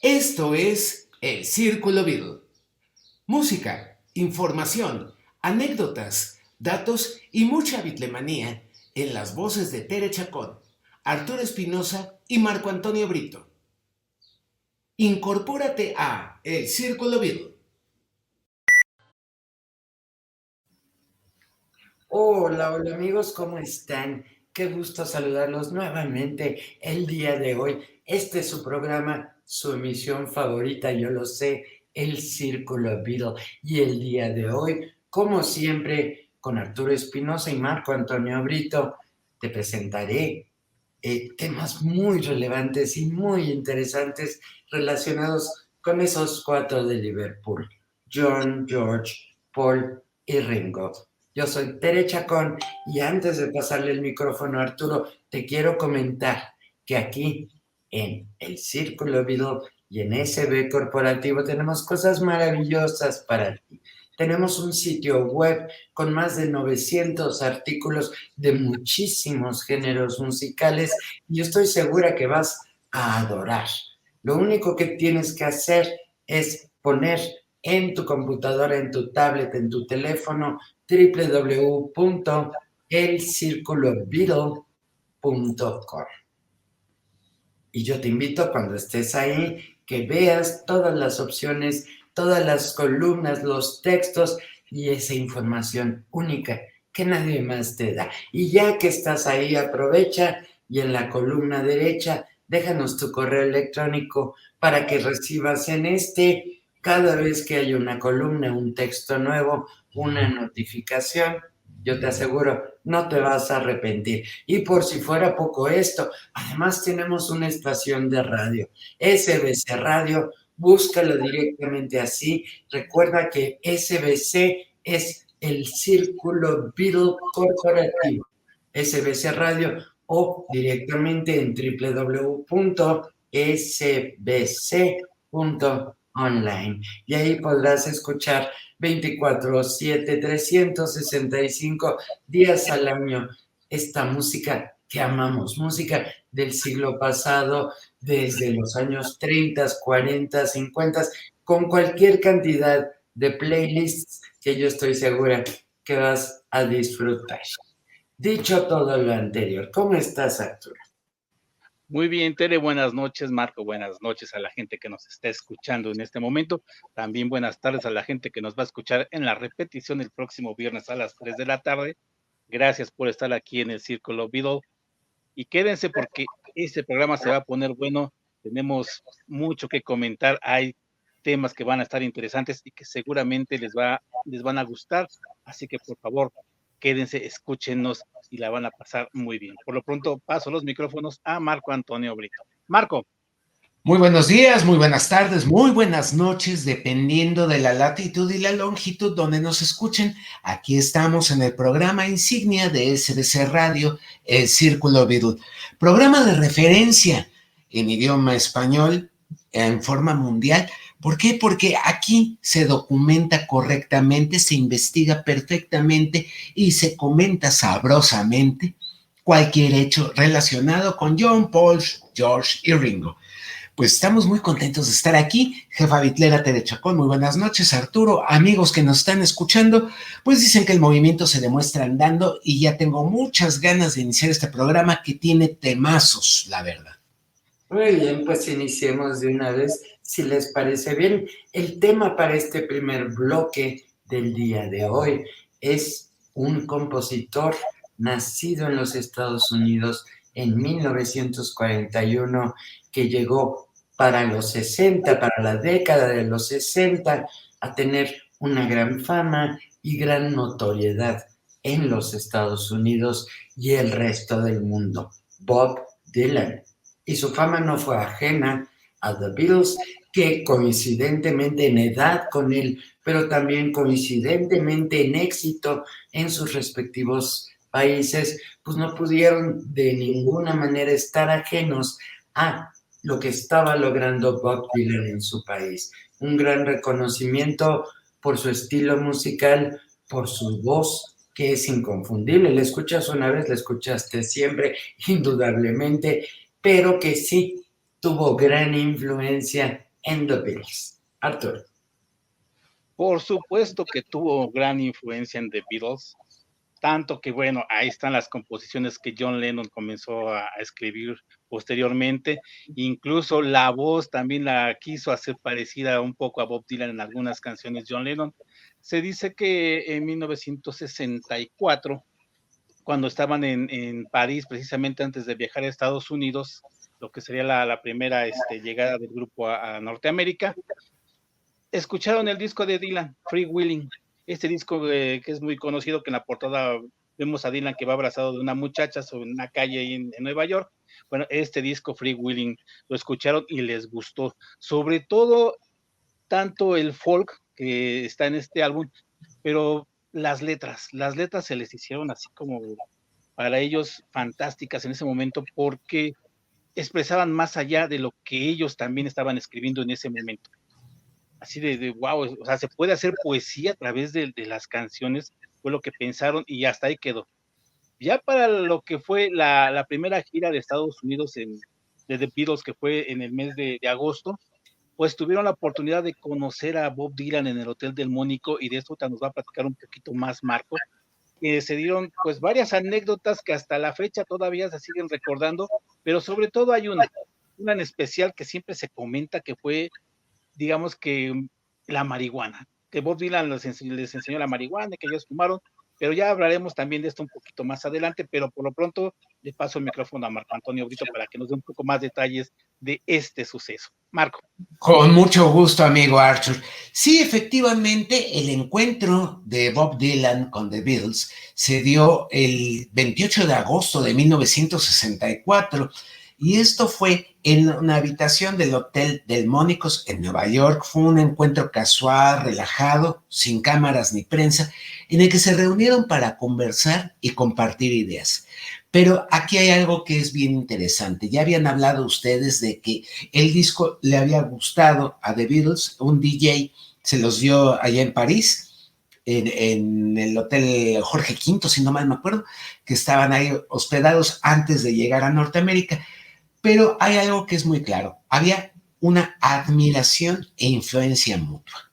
Esto es El Círculo Beatle. Música, información, anécdotas, datos y mucha bitlemanía en las voces de Tere Chacón, Arturo Espinosa y Marco Antonio Brito. Incorpórate a El Círculo Beatle. Hola amigos, ¿cómo están? Qué gusto saludarlos nuevamente el día de hoy. Este es su programa, su emisión favorita, yo lo sé, El Círculo Beatle. Y el día de hoy, como siempre, con Arturo Espinosa y Marco Antonio Brito, te presentaré temas muy relevantes y muy interesantes relacionados con esos cuatro de Liverpool: John, George, Paul y Ringo. Yo soy Tere Chacón y antes de pasarle el micrófono a Arturo, te quiero comentar que aquí en el Círculo Beatle y en SB Corporativo tenemos cosas maravillosas para ti. Tenemos un sitio web con más de 900 artículos de muchísimos géneros musicales y yo estoy segura que vas a adorar. Lo único que tienes que hacer es poner en tu computadora, en tu tablet, en tu teléfono, www.elcirculobeatle.com. Y yo te invito cuando estés ahí que veas todas las opciones, todas las columnas, los textos y esa información única que nadie más te da. Y ya que estás ahí, aprovecha y en la columna derecha déjanos tu correo electrónico para que recibas cada vez que hay una columna, un texto nuevo, una notificación. Yo te aseguro, no te vas a arrepentir. Y por si fuera poco esto, además tenemos una estación de radio, SBC Radio, búscalo directamente así. Recuerda que SBC es el Círculo Beatle Corporativo, SBC Radio, o directamente en www.sbc.online. Y ahí podrás escuchar 24/7, 365 días al año esta música que amamos, música del siglo pasado, desde los años 30, 40, 50, con cualquier cantidad de playlists que yo estoy segura que vas a disfrutar. Dicho todo lo anterior, ¿cómo estás, Arturo? Muy bien, Tere, buenas noches, Marco, buenas noches a la gente que nos está escuchando en este momento. También buenas tardes a la gente que nos va a escuchar en la repetición el próximo viernes a las 3 de la tarde. Gracias por estar aquí en el Círculo Beatle. Y quédense porque este programa se va a poner bueno. Tenemos mucho que comentar. Hay temas que van a estar interesantes y que seguramente les van a gustar. Así que, por favor, quédense, escúchenos y la van a pasar muy bien. Por lo pronto, paso los micrófonos a Marco Antonio Brito. Marco. Muy buenos días, muy buenas tardes, muy buenas noches, dependiendo de la latitud y la longitud donde nos escuchen. Aquí estamos en el programa insignia de SBC Radio, El Círculo Beatle, programa de referencia en idioma español en forma mundial. ¿Por qué? Porque aquí se documenta correctamente, se investiga perfectamente y se comenta sabrosamente cualquier hecho relacionado con John, Paul, George y Ringo. Pues estamos muy contentos de estar aquí. Jefa Bitlera Tere Chacón, muy buenas noches. Arturo, amigos que nos están escuchando, pues dicen que el movimiento se demuestra andando y ya tengo muchas ganas de iniciar este programa que tiene temazos, la verdad. Muy bien, pues iniciemos de una vez, si les parece bien. El tema para este primer bloque del día de hoy es un compositor nacido en los Estados Unidos en 1941, que llegó para los 60, para la década de los 60, a tener una gran fama y gran notoriedad en los Estados Unidos y el resto del mundo. Bob Dylan. Y su fama no fue ajena a The Beatles, que coincidentemente en edad con él, pero también coincidentemente en éxito en sus respectivos países, pues no pudieron de ninguna manera estar ajenos a lo que estaba logrando Bob Dylan en su país. Un gran reconocimiento por su estilo musical, por su voz, que es inconfundible. Le escuchas una vez, le escuchaste siempre, indudablemente, pero que sí tuvo gran influencia en The Beatles? Arthur. Por supuesto que tuvo gran influencia en The Beatles, tanto que, bueno, ahí están las composiciones que John Lennon comenzó a escribir posteriormente. Incluso la voz también la quiso hacer parecida un poco a Bob Dylan en algunas canciones John Lennon. Se dice que en 1964, cuando estaban en París, precisamente antes de viajar a Estados Unidos, lo que sería la primera llegada del grupo a Norteamérica, escucharon el disco de Dylan, Free Willing, este disco que es muy conocido, que en la portada vemos a Dylan que va abrazado de una muchacha sobre una calle ahí en Nueva York. Bueno, este disco Free Willing lo escucharon y les gustó, sobre todo tanto el folk que está en este álbum, pero las letras se les hicieron así como para ellos fantásticas en ese momento, porque expresaban más allá de lo que ellos también estaban escribiendo en ese momento. Así de wow, o sea, se puede hacer poesía a través de las canciones, fue lo que pensaron y hasta ahí quedó. Ya para lo que fue la primera gira de Estados Unidos de The Beatles, que fue en el mes de agosto, pues tuvieron la oportunidad de conocer a Bob Dylan en el Hotel del Mónico, y de esto nos va a platicar un poquito más Marco, que se dieron pues varias anécdotas que hasta la fecha todavía se siguen recordando, pero sobre todo hay una en especial que siempre se comenta, que fue, digamos, que la marihuana, que Bob Dylan les enseñó la marihuana, que ellos fumaron, pero ya hablaremos también de esto un poquito más adelante, pero por lo pronto le paso el micrófono a Marco Antonio Brito para que nos dé un poco más detalles de este suceso. Marco. Con mucho gusto, amigo Arthur. Sí, efectivamente, el encuentro de Bob Dylan con The Beatles se dio el 28 de agosto de 1964, y esto fue en una habitación del Hotel Delmónicos en Nueva York. Fue un encuentro casual, relajado, sin cámaras ni prensa, en el que se reunieron para conversar y compartir ideas. Pero aquí hay algo que es bien interesante. Ya habían hablado ustedes de que el disco le había gustado a The Beatles, un DJ se los dio allá en París, en el Hotel Jorge V, si no mal me acuerdo, que estaban ahí hospedados antes de llegar a Norteamérica. Pero hay algo que es muy claro, había una admiración e influencia mutua.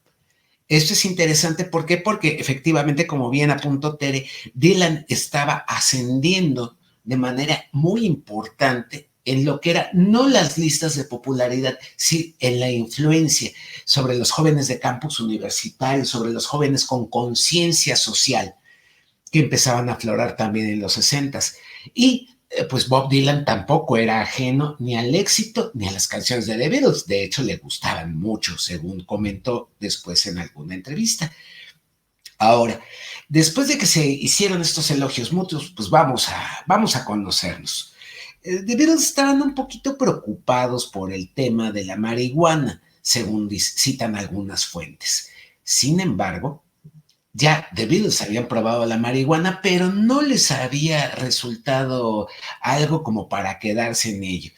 Esto es interesante, ¿por qué? Porque efectivamente, como bien apuntó Tere, Dylan estaba ascendiendo de manera muy importante en lo que eran no las listas de popularidad, sí en la influencia sobre los jóvenes de campus universitarios, sobre los jóvenes con conciencia social, que empezaban a aflorar también en los 60s. Y pues Bob Dylan tampoco era ajeno ni al éxito ni a las canciones de The Beatles. De hecho, le gustaban mucho, según comentó después en alguna entrevista. Ahora, después de que se hicieron estos elogios mutuos, pues vamos a conocernos. The Beatles estaban un poquito preocupados por el tema de la marihuana, según citan algunas fuentes. Sin embargo, ya The Beatles habían probado la marihuana, pero no les había resultado algo como para quedarse en ello.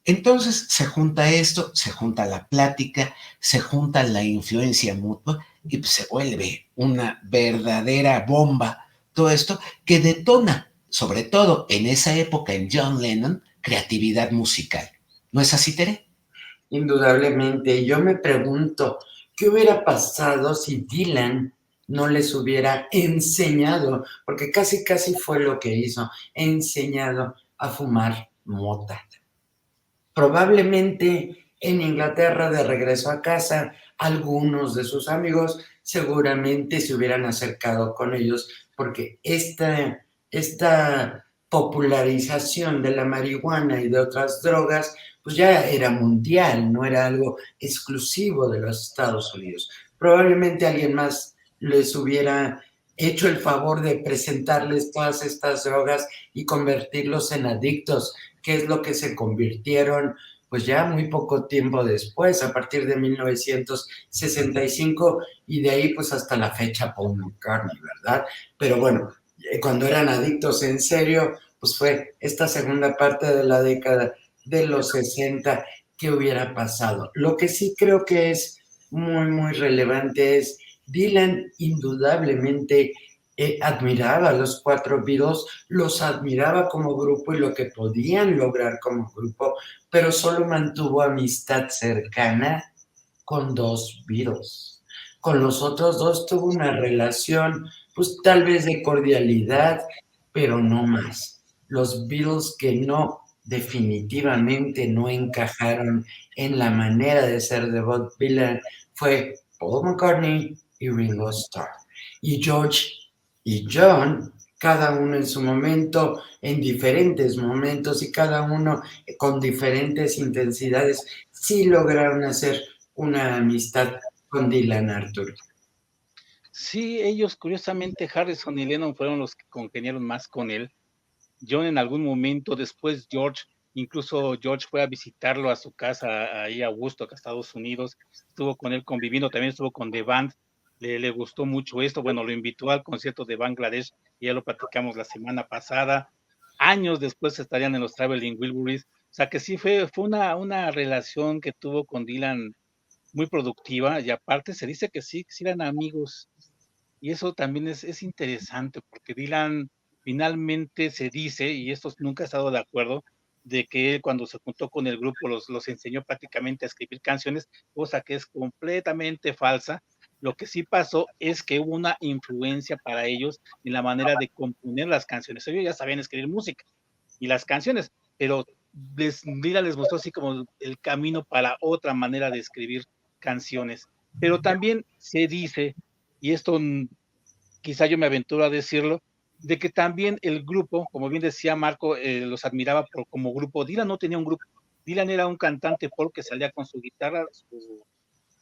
Entonces se junta esto, se junta la plática, se junta la influencia mutua y pues se vuelve una verdadera bomba. Todo esto que detona, sobre todo en esa época en John Lennon, creatividad musical. ¿No es así, Tere? Indudablemente. Yo me pregunto, ¿qué hubiera pasado si Dylan no les hubiera enseñado? Porque casi fue lo que hizo, enseñado a fumar mota. Probablemente en Inglaterra, de regreso a casa, algunos de sus amigos seguramente se hubieran acercado con ellos, porque esta popularización de la marihuana y de otras drogas, pues ya era mundial, no era algo exclusivo de los Estados Unidos. Probablemente alguien más les hubiera hecho el favor de presentarles todas estas drogas y convertirlos en adictos, que es lo que se convirtieron pues ya muy poco tiempo después, a partir de 1965, y de ahí pues hasta la fecha Paul McCartney, ¿verdad? Pero bueno, cuando eran adictos en serio, pues fue esta segunda parte de la década de los 60 que hubiera pasado. Lo que sí creo que es muy relevante es Dylan indudablemente admiraba a los cuatro Beatles, los admiraba como grupo y lo que podían lograr como grupo, pero solo mantuvo amistad cercana con 2 Beatles. Con los otros 2 tuvo una relación, pues tal vez de cordialidad, pero no más. Los Beatles que no, definitivamente no encajaron en la manera de ser de Bob Dylan fue Paul McCartney y Ringo Starr. Y George y John, cada uno en su momento, en diferentes momentos y cada uno con diferentes intensidades, sí lograron hacer una amistad con Dylan, Arthur. Sí, ellos curiosamente, Harrison y Lennon fueron los que congeniaron más con él. John en algún momento, después George, incluso George fue a visitarlo a su casa ahí a Woodstock, a Estados Unidos, estuvo con él conviviendo, también estuvo con The Band, le gustó mucho esto, bueno, lo invitó al concierto de Bangladesh, y ya lo platicamos la semana pasada. Años después estarían en los Traveling Wilburys, o sea que sí fue una relación que tuvo con Dylan muy productiva, y aparte se dice que sí eran amigos, y eso también es interesante, porque Dylan finalmente se dice, y esto nunca he estado de acuerdo, de que él cuando se juntó con el grupo los enseñó prácticamente a escribir canciones, cosa que es completamente falsa. Lo que sí pasó es que hubo una influencia para ellos en la manera de componer las canciones. Ellos ya sabían escribir música y las canciones, pero Dylan les mostró así como el camino para otra manera de escribir canciones. Pero también se dice, y esto quizá yo me aventuro a decirlo, de que también el grupo, como bien decía Marco, los admiraba como grupo. Dylan no tenía un grupo. Dylan era un cantante folk que salía con su guitarra,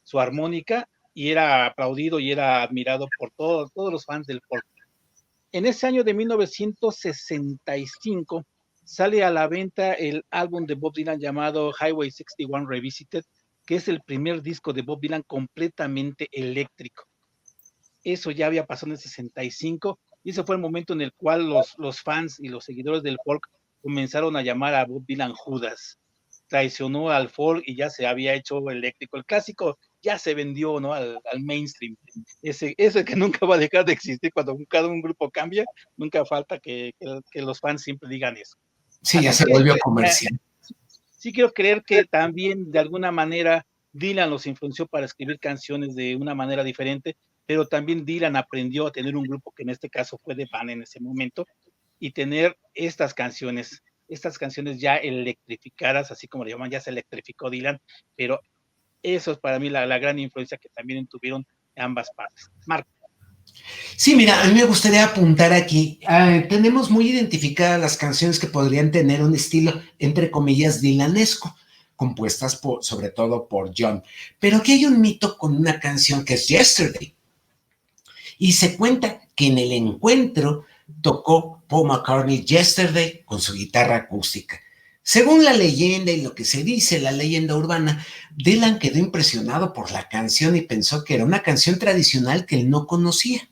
su armónica, y era aplaudido y era admirado por todos los fans del folk. En ese año de 1965 sale a la venta el álbum de Bob Dylan llamado Highway 61 Revisited, que es el primer disco de Bob Dylan completamente eléctrico. Eso ya había pasado en el 65 y ese fue el momento en el cual los fans y los seguidores del folk comenzaron a llamar a Bob Dylan Judas. Traicionó al folk y ya se había hecho eléctrico. El clásico ya se vendió, ¿no? Al mainstream. Ese que nunca va a dejar de existir cuando cada un grupo cambia, nunca falta que los fans siempre digan eso. Sí, ya Así se que volvió comercial. sí quiero creer que también de alguna manera Dylan los influenció para escribir canciones de una manera diferente, pero también Dylan aprendió a tener un grupo que en este caso fue The Band en ese momento y tener estas canciones ya electrificadas, así como le llaman, ya se electrificó Dylan, pero eso es para mí la gran influencia que también tuvieron ambas partes. Marco. Sí, mira, a mí me gustaría apuntar aquí. Tenemos muy identificadas las canciones que podrían tener un estilo, entre comillas, dylanesco, compuestas sobre todo por John. Pero aquí hay un mito con una canción que es Yesterday. Y se cuenta que en el encuentro tocó Paul McCartney Yesterday con su guitarra acústica. Según la leyenda y lo que se dice, la leyenda urbana, Dylan quedó impresionado por la canción y pensó que era una canción tradicional que él no conocía.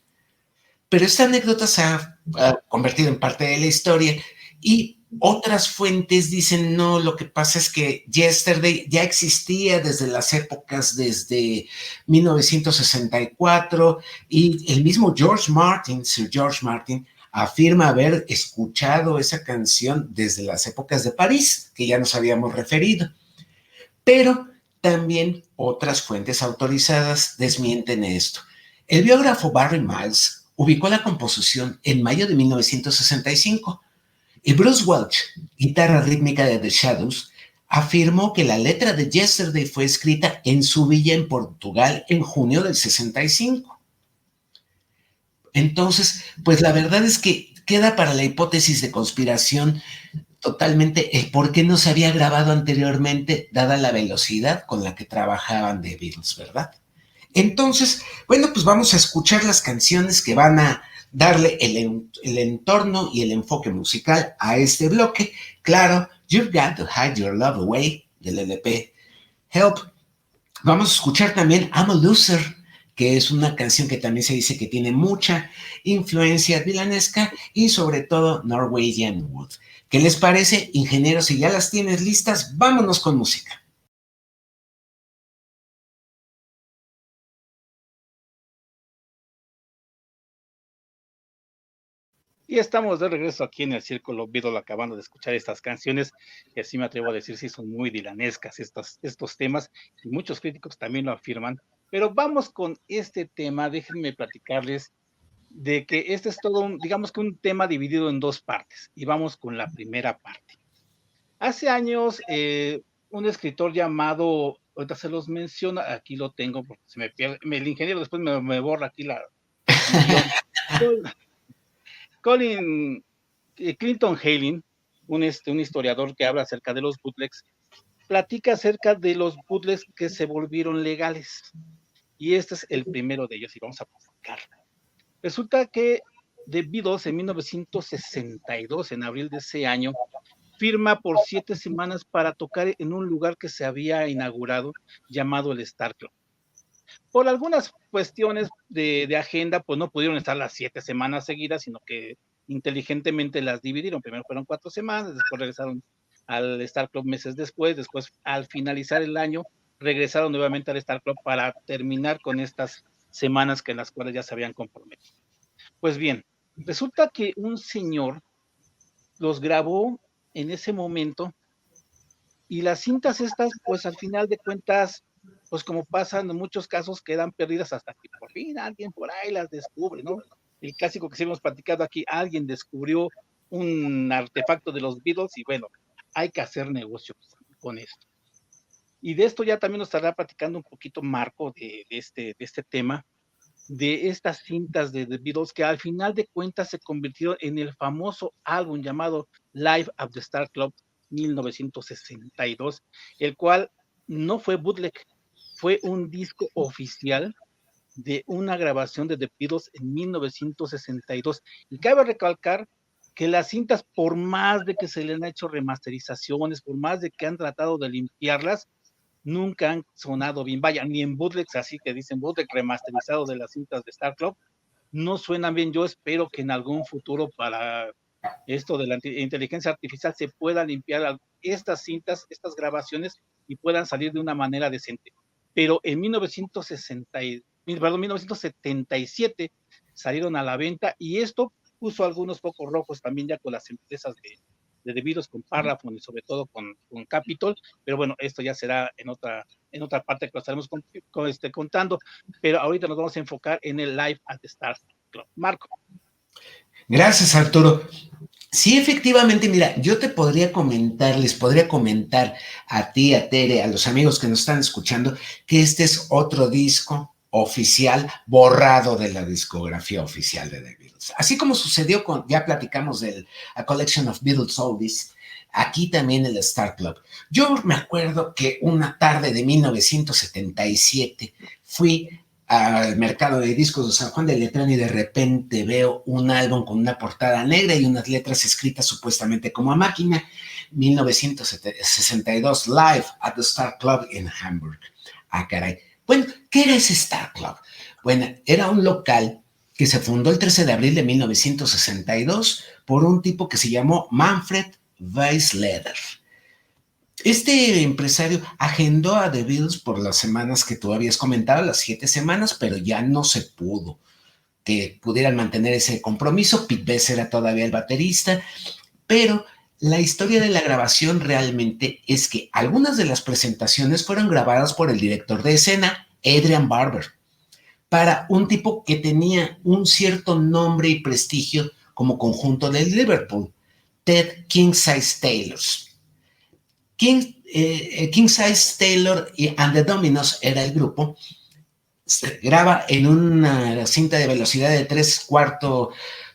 Pero esta anécdota se ha convertido en parte de la historia y otras fuentes dicen, no, lo que pasa es que Yesterday ya existía desde las épocas, desde 1964, y el mismo George Martin, Sir George Martin, afirma haber escuchado esa canción desde las épocas de París, que ya nos habíamos referido. Pero también otras fuentes autorizadas desmienten esto. El biógrafo Barry Miles ubicó la composición en mayo de 1965 y Bruce Welch, guitarra rítmica de The Shadows, afirmó que la letra de Yesterday fue escrita en su villa en Portugal en junio del 65. Entonces, pues la verdad es que queda para la hipótesis de conspiración totalmente el por qué no se había grabado anteriormente, dada la velocidad con la que trabajaban The Beatles, ¿verdad? Entonces, bueno, pues vamos a escuchar las canciones que van a darle el entorno y el enfoque musical a este bloque. Claro, You've Got to Hide Your Love Away del LP Help. Vamos a escuchar también I'm a Loser, que es una canción que también se dice que tiene mucha influencia dylanesca y sobre todo Norwegian Wood. ¿Qué les parece, ingenieros? Si ya las tienes listas, vámonos con música. Y estamos de regreso aquí en el Círculo Beatle, acabando de escuchar estas canciones, que sí me atrevo a decir, sí son muy dilanescas estos temas, y muchos críticos también lo afirman. Pero vamos con este tema, déjenme platicarles de que este es todo digamos que un tema dividido en dos partes, y vamos con la primera parte. Hace años, un escritor llamado, ahorita se los menciono, aquí lo tengo porque se me pierde, el ingeniero después me borra aquí el guión. Colin Clinton Halen, un historiador que habla acerca de los bootlegs, platica acerca de los bootlegs que se volvieron legales. Y este es el primero de ellos, y vamos a platicar. Resulta que The Beatles en 1962, en abril de ese año, firma por 7 semanas para tocar en un lugar que se había inaugurado llamado el Star Club. Por algunas cuestiones de agenda, pues no pudieron estar las 7 semanas seguidas, sino que inteligentemente las dividieron. Primero fueron 4 semanas, después regresaron al Star Club meses después al finalizar el año, regresaron nuevamente al Star Club para terminar con estas semanas que en las cuales ya se habían comprometido. Pues bien, resulta que un señor los grabó en ese momento y las cintas estas, pues al final de cuentas, pues como pasan en muchos casos, quedan perdidas hasta que por fin alguien por ahí las descubre, ¿no? El clásico que sí hemos platicado aquí, alguien descubrió un artefacto de los Beatles y bueno, hay que hacer negocios con esto. Y de esto ya también nos estará platicando un poquito Marco de este tema, de estas cintas de The Beatles que al final de cuentas se convirtieron en el famoso álbum llamado Live at the Star Club 1962, el cual no fue bootleg, fue un disco oficial de una grabación de The Beatles en 1962. Y cabe recalcar que las cintas, por más de que se le han hecho remasterizaciones, por más de que han tratado de limpiarlas, nunca han sonado bien. Vaya, ni en bootlegs, así que dicen bootleg remasterizado de las cintas de Star Club, no suenan bien. Yo espero que en algún futuro para esto de la inteligencia artificial se pueda limpiar estas cintas, estas grabaciones y puedan salir de una manera decente. Pero en 1977 salieron a la venta y esto puso algunos focos rojos también ya con las empresas de The Beatles, con Parlophone y sobre todo con Capitol, pero bueno, esto ya será en otra parte que lo estaremos contando, pero ahorita nos vamos a enfocar en el Live at the Star Club. Marco. Gracias, Arturo. Sí, efectivamente, mira, yo les podría comentar a ti, a Tere, a los amigos que nos están escuchando, que este es otro disco oficial borrado de la discografía oficial de The Beatles. Así como sucedió ya platicamos del A Collection of Beatles Oldies, aquí también el Star Club. Yo me acuerdo que una tarde de 1977 fui al mercado de discos de San Juan de Letrán y de repente veo un álbum con una portada negra y unas letras escritas supuestamente como a máquina, 1962, Live at the Star Club in Hamburg. Ah, caray. Bueno, ¿qué era ese Star Club? Bueno, era un local que se fundó el 13 de abril de 1962 por un tipo que se llamó Manfred Weisleder. Este empresario agendó a The Beatles por las semanas que tú habías comentado, las 7 semanas, pero ya no se pudo que pudieran mantener ese compromiso. Pete Best era todavía el baterista, pero la historia de la grabación realmente es que algunas de las presentaciones fueron grabadas por el director de escena, Adrian Barber, para un tipo que tenía un cierto nombre y prestigio como conjunto de Liverpool, Ted King Size Taylors. King Size Taylor and the Dominos era el grupo. Se graba en una cinta de velocidad de 3/4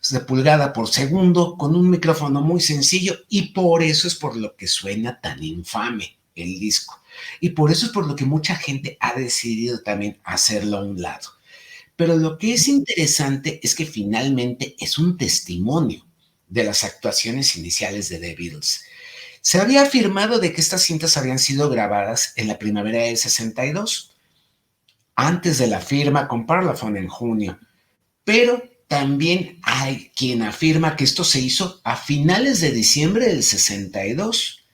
de pulgada por segundo con un micrófono muy sencillo y por eso es por lo que suena tan infame el disco. Y por eso es por lo que mucha gente ha decidido también hacerlo a un lado. Pero lo que es interesante es que finalmente es un testimonio de las actuaciones iniciales de The Beatles. Se había afirmado de que estas cintas habían sido grabadas en la primavera del 62, antes de la firma con Parlophone en junio, pero también hay quien afirma que esto se hizo a finales de diciembre del 62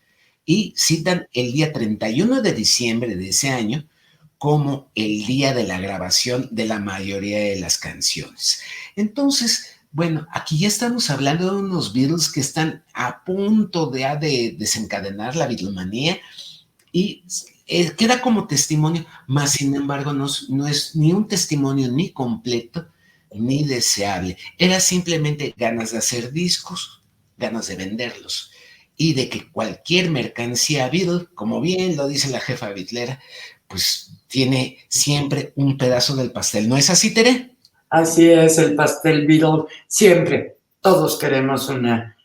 y citan el día 31 de diciembre de ese año como el día de la grabación de la mayoría de las canciones. Entonces, Bueno, aquí ya estamos hablando de unos Beatles que están a punto de desencadenar la Beatlemanía y queda como testimonio, más sin embargo no es ni un testimonio ni completo ni deseable. Era simplemente ganas de hacer discos, ganas de venderlos y de que cualquier mercancía Beatle, como bien lo dice la jefa Beatlera, pues tiene siempre un pedazo del pastel. ¿No es así, Tere? Así es, el pastel Beatle. Siempre, todos queremos una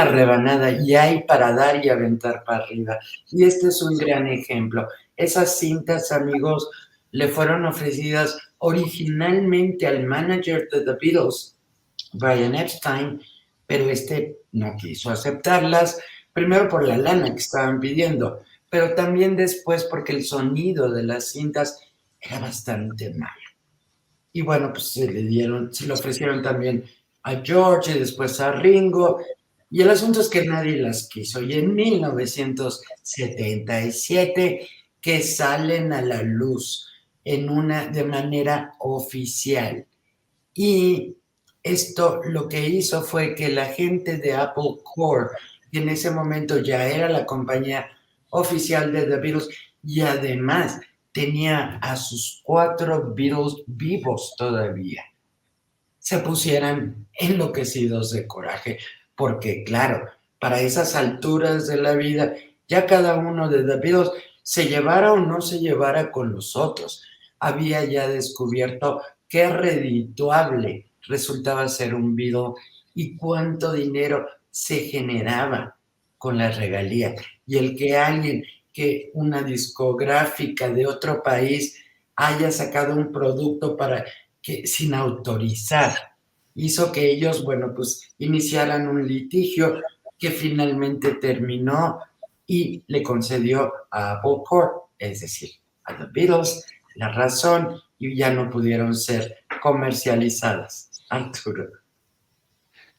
rebanada y hay para dar y aventar para arriba. Y este es un gran ejemplo. Esas cintas, amigos, le fueron ofrecidas originalmente al manager de The Beatles, Brian Epstein, pero este no quiso aceptarlas, primero por la lana que estaban pidiendo, pero también después porque el sonido de las cintas era bastante malo. Y bueno, pues se le ofrecieron también a George y después a Ringo. Y el asunto es que nadie las quiso. Y en 1977 que salen a la luz de manera oficial. Y esto lo que hizo fue que la gente de Apple Corps, que en ese momento ya era la compañía oficial de The Beatles, y además tenía a sus 4 Beatles vivos todavía, se pusieran enloquecidos de coraje, porque claro, para esas alturas de la vida, ya cada uno de The Beatles se llevara o no se llevara con los otros, había ya descubierto qué redituable resultaba ser un Beatle y cuánto dinero se generaba con las regalías. Y el que alguien, que una discográfica de otro país haya sacado un producto para que sin autorizar hizo que ellos, bueno, pues iniciaran un litigio que finalmente terminó y le concedió a Apple Corp, es decir, a The Beatles, la razón y ya no pudieron ser comercializadas. Arturo.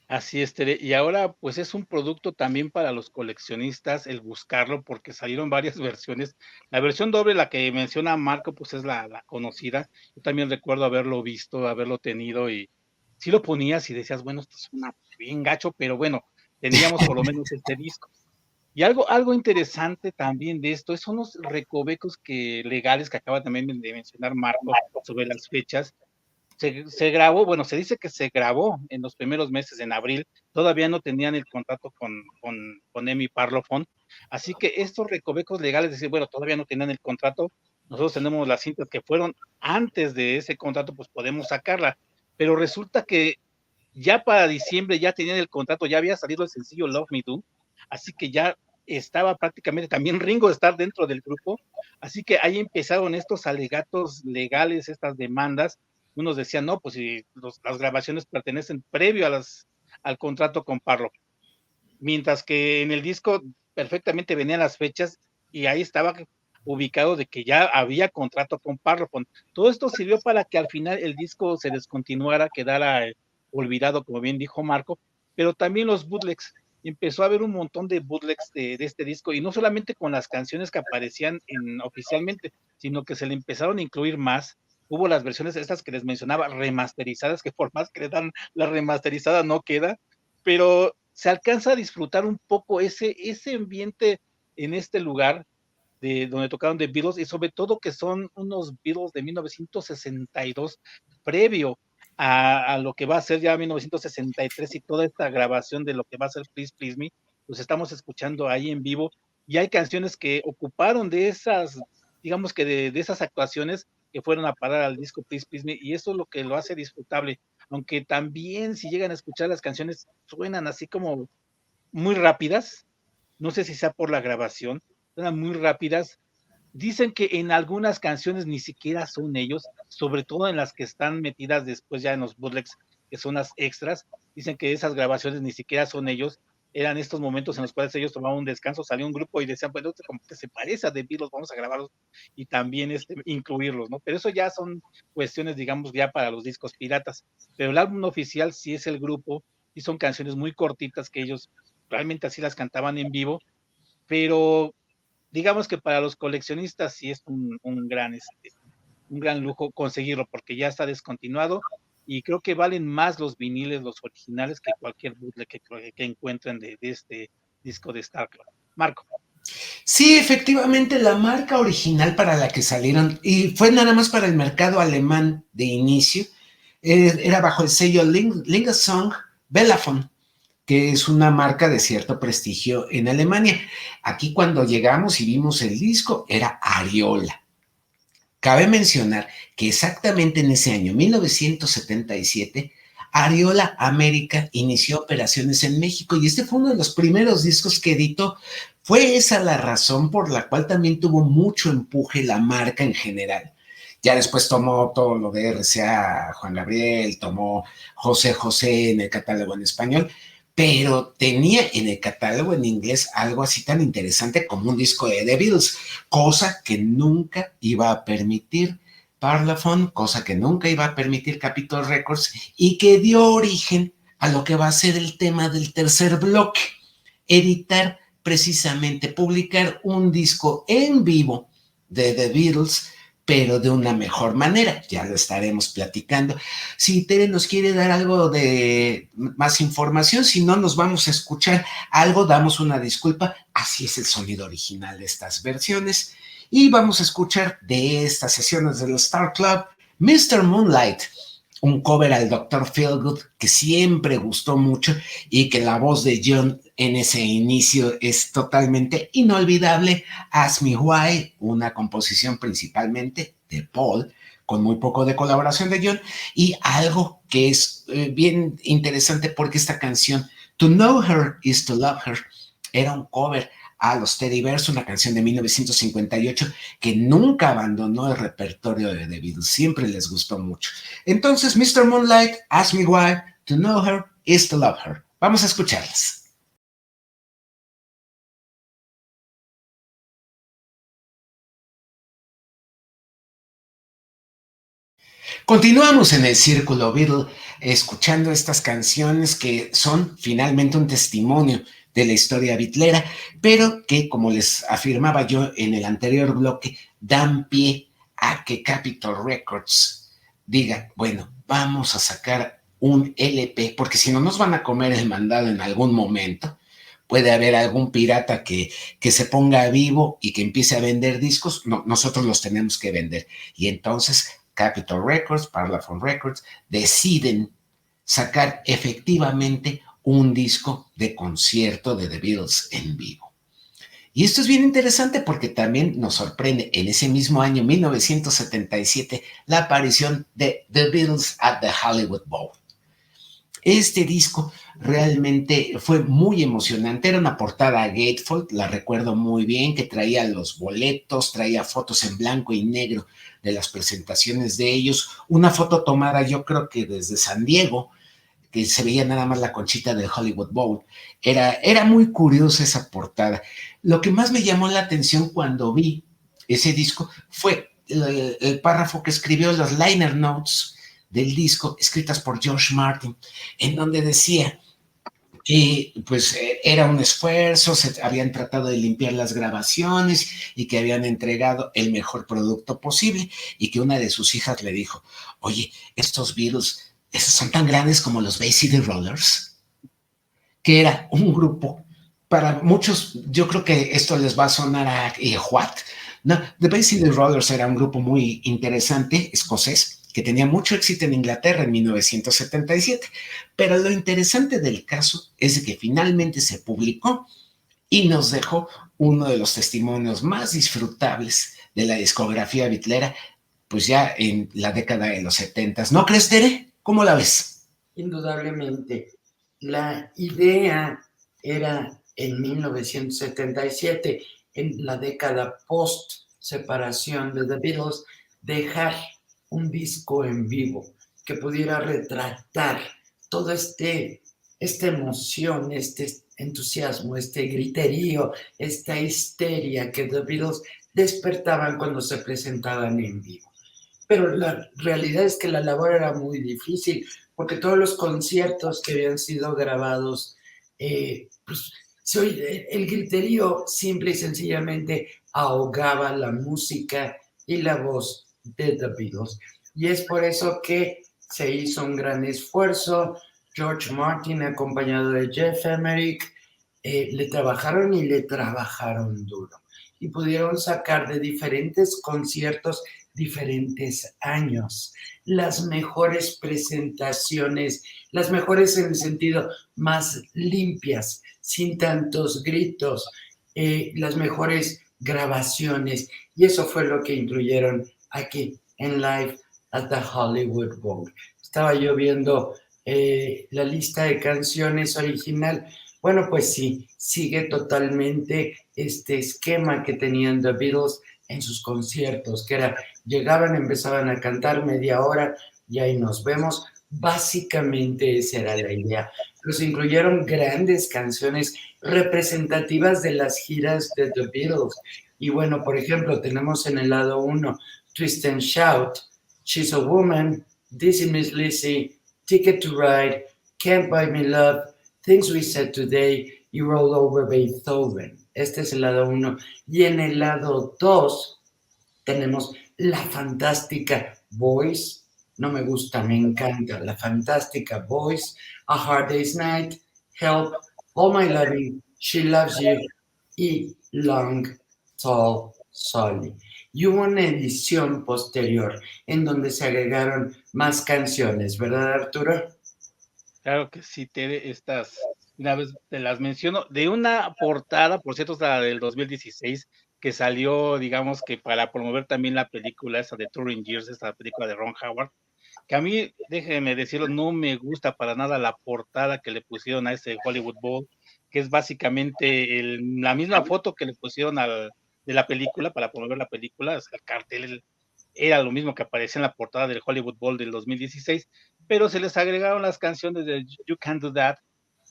Así es, Tere. Y ahora, pues es un producto también para los coleccionistas el buscarlo, porque salieron varias versiones. La versión doble, la que menciona Marco, pues es la conocida. Yo también recuerdo haberlo visto, haberlo tenido y sí lo ponías y decías, bueno, esto es una bien gacho, pero bueno, teníamos por lo menos este disco. Y algo interesante también de esto son los recovecos legales que acaba también de mencionar Marco sobre las fechas. Se grabó, bueno, se dice que se grabó en los primeros meses, en abril, todavía no tenían el contrato con EMI Parlophone, así que estos recovecos legales, decir, bueno, todavía no tenían el contrato, nosotros tenemos las cintas que fueron antes de ese contrato, pues podemos sacarla, pero resulta que ya para diciembre ya tenían el contrato, ya había salido el sencillo Love Me Do, así que ya estaba prácticamente también Ringo estar dentro del grupo, así que ahí empezaron estos alegatos legales, estas demandas. Unos decían, no, pues si las grabaciones pertenecen previo al contrato con Parlophone, mientras que en el disco perfectamente venían las fechas y ahí estaba ubicado de que ya había contrato con Parlophone. Todo esto sirvió para que al final el disco se descontinuara, quedara olvidado, como bien dijo Marco, pero también los bootlegs. Empezó a haber un montón de bootlegs de este disco, y no solamente con las canciones que aparecían oficialmente, sino que se le empezaron a incluir más. Hubo las versiones estas que les mencionaba, remasterizadas, que por más que le dan la remasterizada no queda, pero se alcanza a disfrutar un poco ese ambiente en este lugar de donde tocaron The Beatles, y sobre todo que son unos Beatles de 1962, previo a lo que va a ser ya 1963 y toda esta grabación de lo que va a ser Please Please Me, pues estamos escuchando ahí en vivo, y hay canciones que ocuparon de esas, digamos que de esas actuaciones que fueron a parar al disco Please Please Me, y eso es lo que lo hace disfrutable, aunque también si llegan a escuchar las canciones suenan así como muy rápidas, no sé si sea por la grabación, suenan muy rápidas. Dicen que en algunas canciones ni siquiera son ellos, sobre todo en las que están metidas después ya en los bootlegs, que son las extras. Dicen que esas grabaciones ni siquiera son ellos, eran estos momentos en los cuales ellos tomaban un descanso, salió un grupo y decían, bueno, como que se parece a The Beatles, vamos a grabarlos y también incluirlos, ¿no? Pero eso ya son cuestiones, digamos, ya para los discos piratas. Pero el álbum oficial sí es el grupo, y son canciones muy cortitas que ellos realmente así las cantaban en vivo, pero digamos que para los coleccionistas sí es un gran lujo conseguirlo, porque ya está descontinuado y creo que valen más los viniles, los originales, que cualquier bootleg que encuentren de este disco de Star Club. Marco. Sí, efectivamente, la marca original para la que salieron, y fue nada más para el mercado alemán de inicio, era bajo el sello Lingesong Bellafon, que es una marca de cierto prestigio en Alemania. Aquí cuando llegamos y vimos el disco, era Ariola. Cabe mencionar que exactamente en ese año, 1977, Ariola América inició operaciones en México y este fue uno de los primeros discos que editó. Fue esa la razón por la cual también tuvo mucho empuje la marca en general. Ya después tomó todo lo de RCA, Juan Gabriel, tomó José José en el catálogo en español, pero tenía en el catálogo en inglés algo así tan interesante como un disco de The Beatles, cosa que nunca iba a permitir Parlophone, cosa que nunca iba a permitir Capitol Records y que dio origen a lo que va a ser el tema del tercer bloque, editar precisamente, publicar un disco en vivo de The Beatles, pero de una mejor manera. Ya lo estaremos platicando. Si Tere nos quiere dar algo de más información, si no nos vamos a escuchar algo, damos una disculpa. Así es el sonido original de estas versiones. Y vamos a escuchar de estas sesiones del Star Club, Mr. Moonlight, un cover al Dr. Feelgood que siempre gustó mucho y que la voz de John en ese inicio es totalmente inolvidable. Ask Me Why, una composición principalmente de Paul, con muy poco de colaboración de John, y algo que es bien interesante porque esta canción, To Know Her is to Love Her, era un cover a los Teddy Bears, una canción de 1958 que nunca abandonó el repertorio de The Beatles, siempre les gustó mucho. Entonces, Mr. Moonlight, Ask Me Why, To Know Her is to Love Her. Vamos a escucharlas. Continuamos en el Círculo Beatle escuchando estas canciones que son finalmente un testimonio de la historia bitlera, pero que, como les afirmaba yo en el anterior bloque, dan pie a que Capitol Records diga, bueno, vamos a sacar un LP, porque si no nos van a comer el mandado en algún momento. Puede haber algún pirata que se ponga vivo y que empiece a vender discos. No, nosotros los tenemos que vender. Y entonces Capitol Records, Parlophone Records, deciden sacar efectivamente un disco de concierto de The Beatles en vivo. Y esto es bien interesante porque también nos sorprende en ese mismo año, 1977, la aparición de The Beatles at the Hollywood Bowl. Este disco realmente fue muy emocionante, era una portada gatefold, la recuerdo muy bien, que traía los boletos, traía fotos en blanco y negro de las presentaciones de ellos, una foto tomada yo creo que desde San Diego, que se veía nada más la conchita del Hollywood Bowl. Era muy curiosa esa portada. Lo que más me llamó la atención cuando vi ese disco fue el párrafo que escribió los liner notes del disco, escritas por George Martin, en donde decía que pues era un esfuerzo, se habían tratado de limpiar las grabaciones y que habían entregado el mejor producto posible y que una de sus hijas le dijo, oye, estos Beatles, esos son tan grandes como los Bay City Rollers, que era un grupo, para muchos, yo creo que esto les va a sonar a what? No, The Bay City Rollers era un grupo muy interesante, escocés, que tenía mucho éxito en Inglaterra en 1977, pero lo interesante del caso es de que finalmente se publicó y nos dejó uno de los testimonios más disfrutables de la discografía bitlera, pues ya en la década de los 70. ¿No crees, Tere? ¿Cómo la ves? Indudablemente. La idea era en 1977, en la década post-separación de The Beatles, dejar un disco en vivo que pudiera retratar todo esta emoción, este entusiasmo, este griterío, esta histeria que The Beatles despertaban cuando se presentaban en vivo. Pero la realidad es que la labor era muy difícil, porque todos los conciertos que habían sido grabados, pues, el griterío simple y sencillamente ahogaba la música y la voz de The Beatles. Y es por eso que se hizo un gran esfuerzo. George Martin, acompañado de Jeff Emerick, le trabajaron duro y pudieron sacar de diferentes conciertos, diferentes años, las mejores presentaciones, las mejores en el sentido más limpias, sin tantos gritos, las mejores grabaciones, y eso fue lo que incluyeron aquí en Live at the Hollywood Bowl. Estaba yo viendo la lista de canciones original. Bueno, pues sí, sigue totalmente este esquema que tenían The Beatles en sus conciertos, que era, llegaban, empezaban a cantar media hora y ahí nos vemos. Básicamente esa era la idea. Los incluyeron grandes canciones representativas de las giras de The Beatles. Y bueno, por ejemplo, tenemos en el lado 1 Twist and Shout, She's a Woman, Dizzy Miss Lizzy, Ticket to Ride, Can't Buy Me Love, Things We Said Today y Roll Over Beethoven. Este es el lado 1. Y en el lado 2 tenemos la fantástica Voice. No me gusta, me encanta. La fantástica Voice, A Hard Day's Night, Help, All My Loving, She Loves You y Long Tall Sally. Y hubo una edición posterior en donde se agregaron más canciones, ¿verdad, Arturo? Claro que sí, Tere, una vez te las menciono, de una portada, por cierto, es la del 2016, que salió, digamos que para promover también la película esa de Turing Years, esta película de Ron Howard, que a mí, déjenme decirlo, no me gusta para nada la portada que le pusieron a ese Hollywood Bowl, que es básicamente la misma foto que le pusieron de la película, para promover la película, el cartel era lo mismo que aparecía en la portada del Hollywood Bowl del 2016, pero se les agregaron las canciones de You Can't Do That,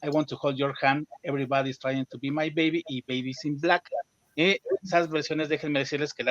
I Want to Hold Your Hand, Everybody's Trying to Be My Baby y Baby's in Black. Esas versiones, déjenme decirles que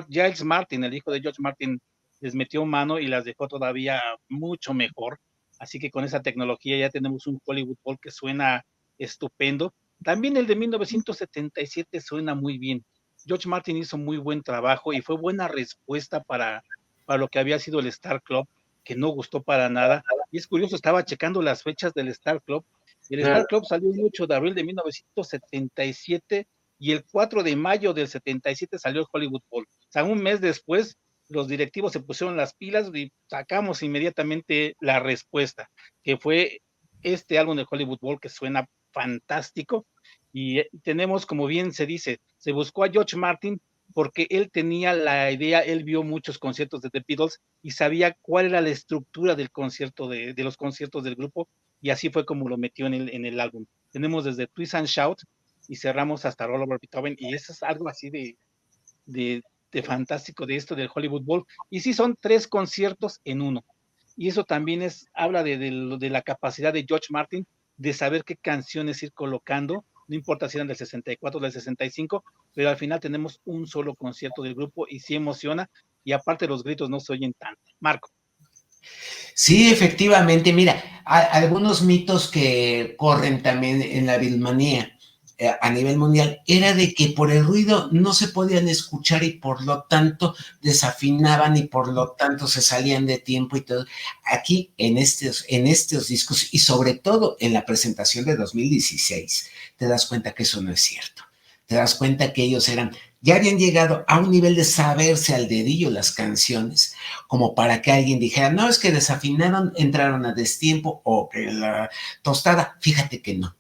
Giles Martin, el hijo de George Martin, les metió mano y las dejó todavía mucho mejor. Así que con esa tecnología ya tenemos un Hollywood Bowl que suena estupendo. También el de 1977 suena muy bien. George Martin hizo muy buen trabajo y fue buena respuesta para lo que había sido el Star Club, que no gustó para nada. Y es curioso, estaba checando las fechas del Star Club. El Star Club salió el 8 de abril de 1977 y el 4 de mayo del 77 salió el Hollywood Bowl. O sea, un mes después, los directivos se pusieron las pilas y sacamos inmediatamente la respuesta, que fue este álbum de Hollywood Bowl que suena fantástico. Y tenemos, como bien se dice, se buscó a George Martin porque él tenía la idea, él vio muchos conciertos de The Beatles y sabía cuál era la estructura del concierto, de los conciertos del grupo, y así fue como lo metió en el álbum. Tenemos desde Twist and Shout y cerramos hasta Roll Over Beethoven, y eso es algo así de fantástico de esto del Hollywood Bowl. Y sí, son 3 conciertos en uno. Y eso también habla de la capacidad de George Martin de saber qué canciones ir colocando, no importa si eran del 64 o del 65, pero al final tenemos un solo concierto del grupo y sí emociona, y aparte los gritos no se oyen tanto. Marco. Sí, efectivamente, mira, algunos mitos que corren también en la Beatlemanía a nivel mundial era de que por el ruido no se podían escuchar y por lo tanto desafinaban y por lo tanto se salían de tiempo y todo. Aquí en estos discos y sobre todo en la presentación de 2016 te das cuenta que eso no es cierto. Te das cuenta que ellos ya habían llegado a un nivel de saberse al dedillo las canciones, como para que alguien dijera, no, es que desafinaron, entraron a destiempo o que la tostada. Fíjate que no.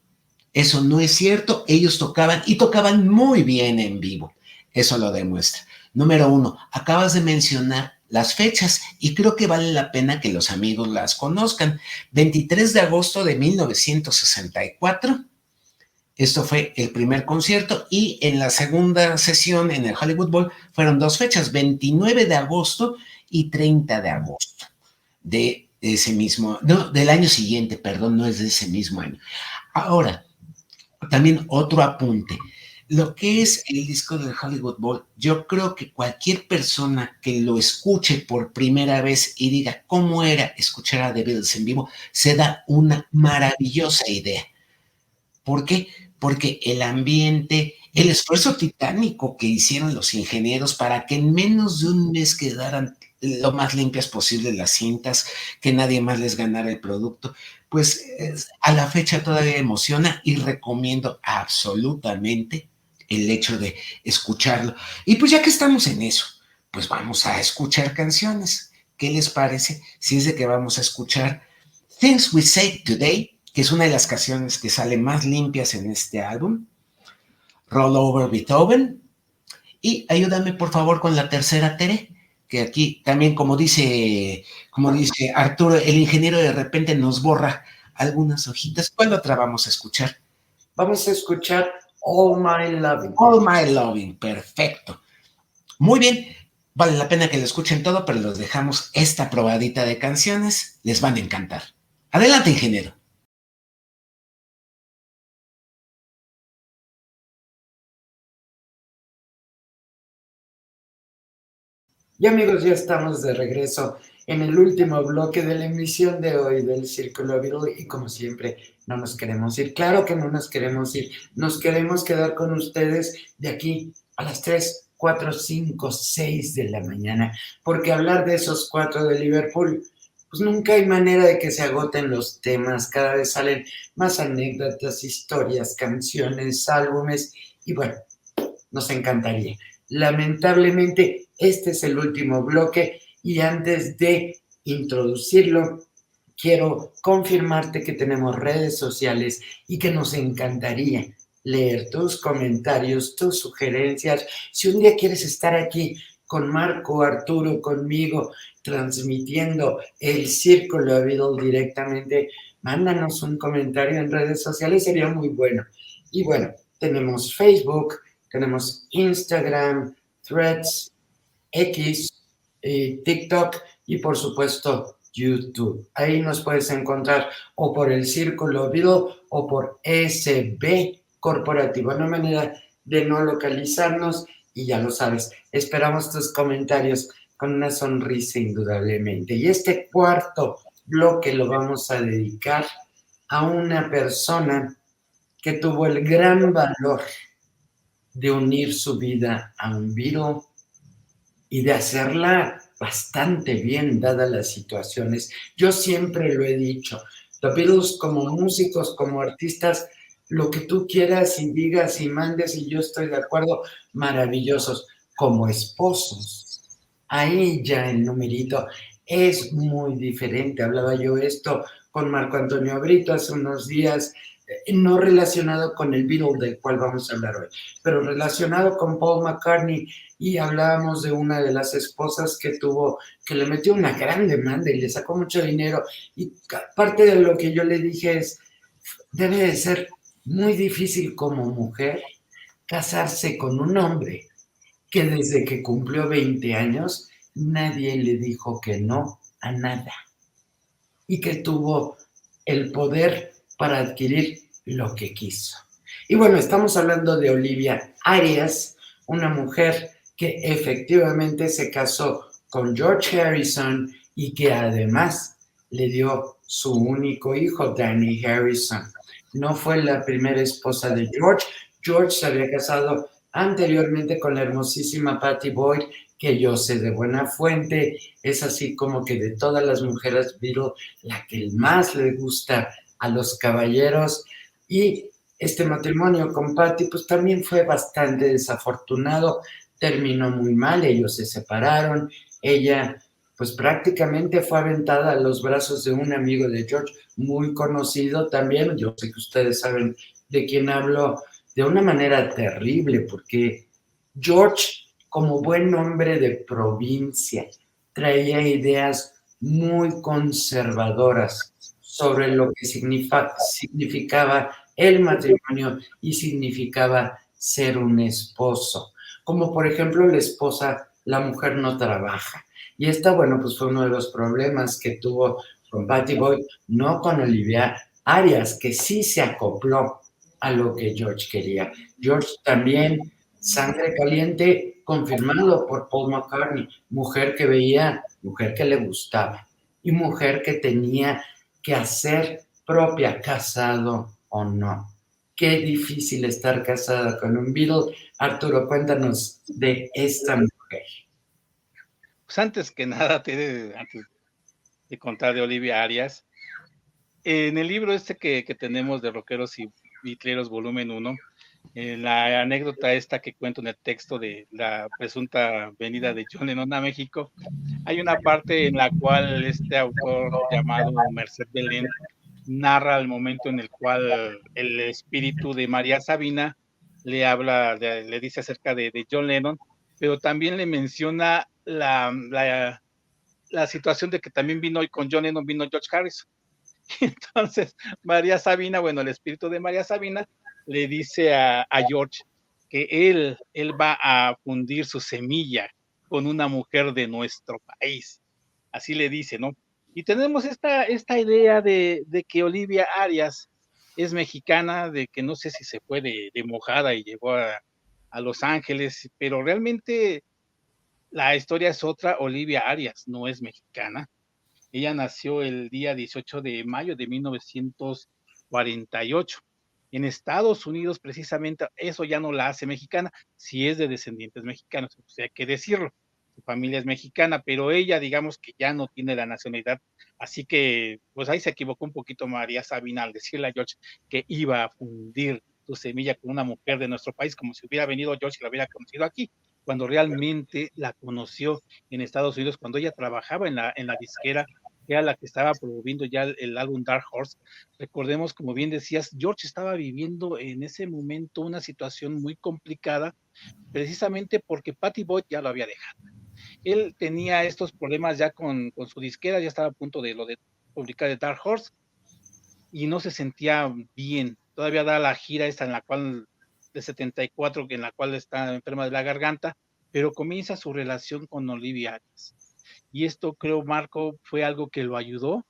Eso no es cierto. Ellos tocaban y tocaban muy bien en vivo. Eso lo demuestra. Número 1, acabas de mencionar las fechas y creo que vale la pena que los amigos las conozcan. 23 de agosto de 1964. Esto fue el primer concierto y en la segunda sesión en el Hollywood Bowl fueron 2 fechas, 29 de agosto y 30 de agosto de ese mismo, no, del año siguiente, perdón, no es de ese mismo año. Ahora, también otro apunte, lo que es el disco del Hollywood Bowl, yo creo que cualquier persona que lo escuche por primera vez y diga cómo era escuchar a The Beatles en vivo, se da una maravillosa idea. ¿Por qué? Porque el ambiente, el esfuerzo titánico que hicieron los ingenieros para que en menos de un mes quedaran lo más limpias posible las cintas, que nadie más les ganara el producto, pues a la fecha todavía emociona y recomiendo absolutamente el hecho de escucharlo. Y pues ya que estamos en eso, pues vamos a escuchar canciones. ¿Qué les parece si es de que vamos a escuchar Things We Say Today, que es una de las canciones que salen más limpias en este álbum? Roll Over Beethoven. Y ayúdame por favor con la tercera, Tere, que aquí también como dice Arturo, el ingeniero de repente nos borra algunas hojitas. ¿Cuál otra vamos a escuchar? Vamos a escuchar All My Loving. All My Loving, perfecto. Muy bien, vale la pena que lo escuchen todo, pero los dejamos esta probadita de canciones, les van a encantar. Adelante, ingeniero. Y amigos, ya estamos de regreso en el último bloque de la emisión de hoy del Círculo Beatle y como siempre no nos queremos ir. Claro que no nos queremos ir, nos queremos quedar con ustedes de aquí a las 3, 4, 5, 6 de la mañana, porque hablar de esos 4 de Liverpool, pues nunca hay manera de que se agoten los temas, cada vez salen más anécdotas, historias, canciones, álbumes y bueno, nos encantaría. Lamentablemente, este es el último bloque y antes de introducirlo, quiero confirmarte que tenemos redes sociales y que nos encantaría leer tus comentarios, tus sugerencias. Si un día quieres estar aquí con Marco, Arturo, conmigo, transmitiendo el Círculo Beatle directamente, mándanos un comentario en redes sociales, sería muy bueno. Y bueno, tenemos Facebook, tenemos Instagram, Threads, X, TikTok y por supuesto YouTube. Ahí nos puedes encontrar o por el Círculo Beatle o por SB Corporativo. Una manera de no localizarnos y ya lo sabes, esperamos tus comentarios con una sonrisa indudablemente. Y este cuarto bloque lo vamos a dedicar a una persona que tuvo el gran valor de unir su vida a un Beatle y de hacerla bastante bien dadas las situaciones. Yo siempre lo he dicho, los Beatles como músicos, como artistas, lo que tú quieras y digas y mandes y yo estoy de acuerdo, maravillosos. Como esposos, ahí ya el numerito es muy diferente. Hablaba yo esto con Marco Antonio Brito hace unos días, no relacionado con el Beatle del cual vamos a hablar hoy, pero relacionado con Paul McCartney, y hablábamos de una de las esposas que tuvo, que le metió una gran demanda y le sacó mucho dinero, y parte de lo que yo le dije es, debe de ser muy difícil como mujer casarse con un hombre que desde que cumplió 20 años nadie le dijo que no a nada y que tuvo el poder para adquirir lo que quiso. Y bueno, estamos hablando de Olivia Arias, una mujer que efectivamente se casó con George Harrison y que además le dio su único hijo, Danny Harrison. No fue la primera esposa de George. George se había casado anteriormente con la hermosísima Pattie Boyd, que yo sé de buena fuente, es así como que de todas las mujeres Beatle, la que más le gusta a los caballeros. Y este matrimonio con Pattie, pues también fue bastante desafortunado, terminó muy mal, ellos se separaron, ella pues prácticamente fue aventada a los brazos de un amigo de George, muy conocido también, yo sé que ustedes saben de quién hablo, de una manera terrible, porque George, como buen hombre de provincia, traía ideas muy conservadoras sobre lo que significaba el matrimonio y significaba ser un esposo. Como por ejemplo la esposa, la mujer no trabaja. Y esta, bueno, pues fue uno de los problemas que tuvo con Pattie Boyd, no con Olivia Arias, que sí se acopló a lo que George quería. George también, sangre caliente, confirmado por Paul McCartney, mujer que veía, mujer que le gustaba y mujer que tenía que hacer propia, casado o no. qué difícil estar casada con un Beatle. Arturo, cuéntanos de esta mujer. Pues antes que nada, antes de contar de Olivia Arias, en el libro este que tenemos de Rockeros y Beatleros, volumen 1, la anécdota esta que cuento en el texto de la presunta venida de John Lennon a México, hay una parte en la cual este autor llamado Merced Belén narra el momento en el cual el espíritu de María Sabina le dice acerca de John Lennon, pero también le menciona la situación de que también vino hoy con John Lennon, vino George Harrison. Entonces, María Sabina, bueno, el espíritu de María Sabina le dice a George que él va a fundir su semilla con una mujer de nuestro país. Así le dice, ¿no? Y tenemos esta idea de que Olivia Arias es mexicana, de que no sé si se fue de mojada y llegó a Los Ángeles, pero realmente la historia es otra. Olivia Arias no es mexicana. Ella nació el día 18 de mayo de 1948 en Estados Unidos. Precisamente eso ya no la hace mexicana, si es de descendientes mexicanos, o sea, hay que decirlo, su familia es mexicana, pero ella digamos que ya no tiene la nacionalidad, así que pues ahí se equivocó un poquito María Sabina al decirle a George que iba a fundir su semilla con una mujer de nuestro país, como si hubiera venido George y la hubiera conocido aquí, cuando realmente la conoció en Estados Unidos, cuando ella trabajaba en la disquera, que era la que estaba promoviendo ya el álbum Dark Horse. Recordemos, como bien decías, George estaba viviendo en ese momento una situación muy complicada, precisamente porque Patty Boyd ya lo había dejado. Él tenía estos problemas ya con su disquera, ya estaba a punto de publicar el Dark Horse, y no se sentía bien. Todavía da la gira esta en la cual, de 74, en la cual está enferma de la garganta, pero comienza su relación con Olivia Arias. Y esto creo, Marco, fue algo que lo ayudó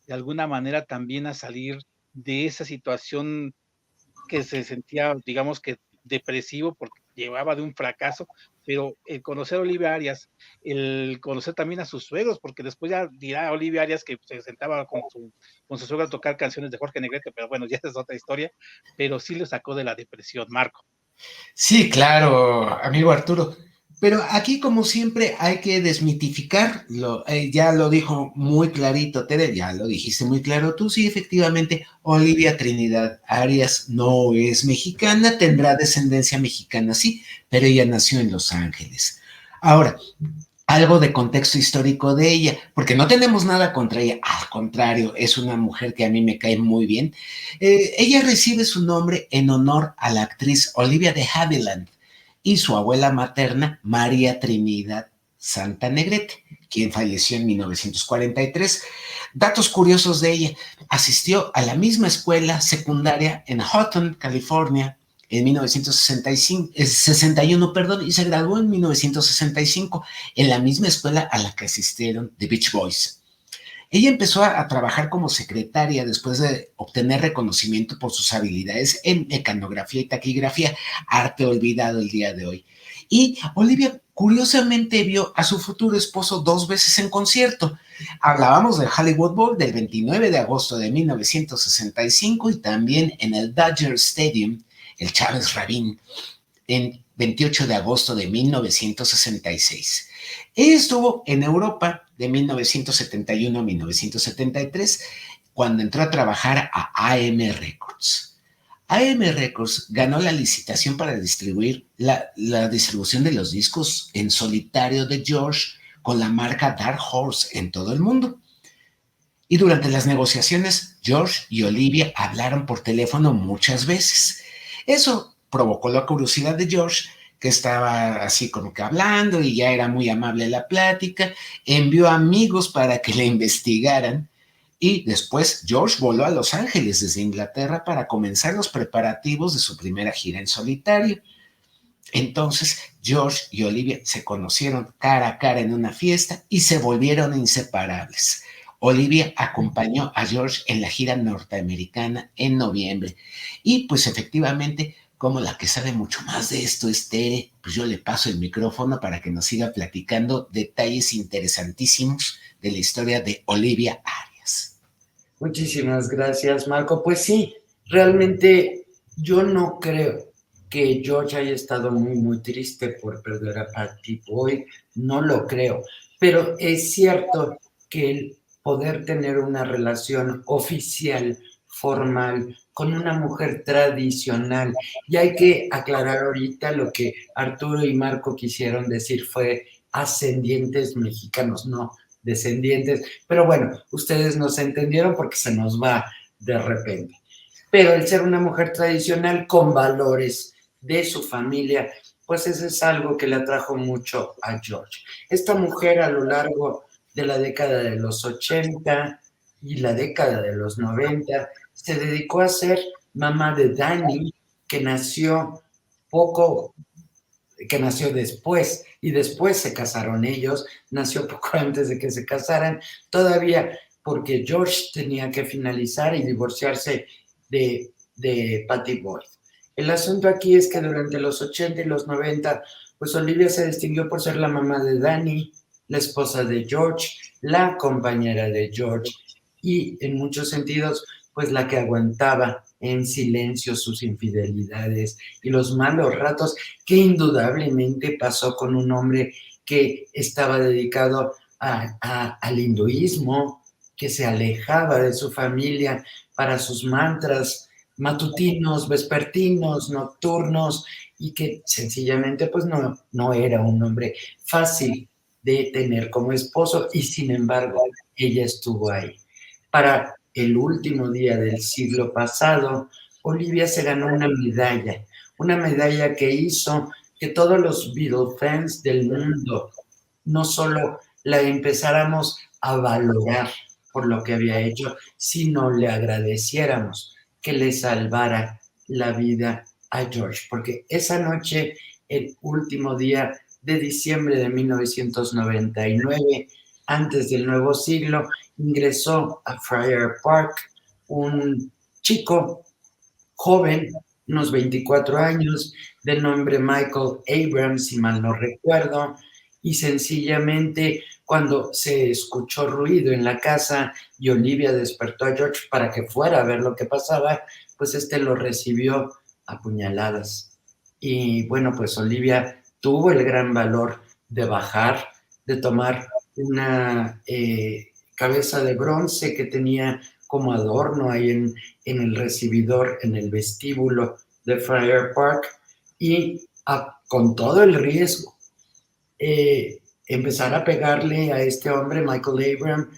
de alguna manera también a salir de esa situación que se sentía, digamos que depresivo porque llevaba de un fracaso, pero el conocer a Olivia Arias, el conocer también a sus suegros, porque después ya dirá Olivia Arias que se sentaba con su suegro a tocar canciones de Jorge Negrete, pero bueno, ya esa es otra historia, pero sí lo sacó de la depresión, Marco. Sí, claro, amigo Arturo. Pero aquí, como siempre, hay que desmitificarlo. Ya lo dijo muy clarito, Tere, ya lo dijiste muy claro tú. Sí, efectivamente, Olivia Trinidad Arias no es mexicana, tendrá descendencia mexicana, sí, pero ella nació en Los Ángeles. Ahora, algo de contexto histórico de ella, porque no tenemos nada contra ella, al contrario, es una mujer que a mí me cae muy bien. Ella recibe su nombre en honor a la actriz Olivia de Havilland y su abuela materna, María Trinidad Santa Negrete, quien falleció en 1943. Datos curiosos de ella: asistió a la misma escuela secundaria en Houghton, California, en 1961, y se graduó en 1965 en la misma escuela a la que asistieron The Beach Boys. Ella empezó a trabajar como secretaria después de obtener reconocimiento por sus habilidades en mecanografía y taquigrafía, arte olvidado el día de hoy. Y Olivia curiosamente vio a su futuro esposo 2 veces en concierto. Hablábamos del Hollywood Bowl del 29 de agosto de 1965 y también en el Dodger Stadium, el Chávez Rabín, en 28 de agosto de 1966. Ella estuvo en Europa de 1971 a 1973, cuando entró a trabajar a AM Records. AM Records ganó la licitación para distribuir la distribución de los discos en solitario de George con la marca Dark Horse en todo el mundo. Y durante las negociaciones, George y Olivia hablaron por teléfono muchas veces. Eso provocó la curiosidad de George, que estaba así como que hablando y ya era muy amable la plática. Envió amigos para que le investigaran y después George voló a Los Ángeles desde Inglaterra para comenzar los preparativos de su primera gira en solitario. Entonces George y Olivia se conocieron cara a cara en una fiesta y se volvieron inseparables. Olivia acompañó a George en la gira norteamericana en noviembre y pues efectivamente, como la que sabe mucho más de esto es Tere, pues yo le paso el micrófono para que nos siga platicando detalles interesantísimos de la historia de Olivia Arias. Muchísimas gracias, Marco. Pues sí, realmente Yo no creo que George haya estado muy triste por perder a Patty Boyd, no lo creo, pero es cierto que el poder tener una relación oficial, formal, con una mujer tradicional, y hay que aclarar ahorita lo que Arturo y Marco quisieron decir fue ascendientes mexicanos, no descendientes, pero bueno, ustedes nos entendieron porque se nos va de repente, pero el ser una mujer tradicional con valores de su familia, pues eso es algo que le atrajo mucho a George. Esta mujer a lo largo de la década de los 80 y la década de los 90 se dedicó a ser mamá de Danny, que nació poco, que nació después, y después se casaron ellos, nació poco antes de que se casaran, todavía porque George tenía que finalizar y divorciarse de Patty Boyd. El asunto aquí es que durante los 80 y los 90, pues Olivia se distinguió por ser la mamá de Danny, la esposa de George, la compañera de George, y en muchos sentidos, pues la que aguantaba en silencio sus infidelidades y los malos ratos que indudablemente pasó con un hombre que estaba dedicado al hinduismo, que se alejaba de su familia para sus mantras matutinos, vespertinos, nocturnos, y que sencillamente pues no era un hombre fácil de tener como esposo, y sin embargo ella estuvo ahí. Para el último día del siglo pasado, Olivia se ganó una medalla que hizo que todos los Beatle fans del mundo no solo la empezáramos a valorar por lo que había hecho, sino le agradeciéramos que le salvara la vida a George, porque esa noche, el último día de diciembre de 1999, antes del nuevo siglo, ingresó a Friar Park un chico joven, unos 24 años, de nombre Michael Abrams, si mal no recuerdo, y sencillamente cuando se escuchó ruido en la casa y Olivia despertó a George para que fuera a ver lo que pasaba, pues este lo recibió a puñaladas. Y bueno, pues Olivia tuvo el gran valor de bajar, de tomar una cabeza de bronce que tenía como adorno ahí en el recibidor, en el vestíbulo de Friar Park, y con todo el riesgo, empezar a pegarle a este hombre, Michael Abram,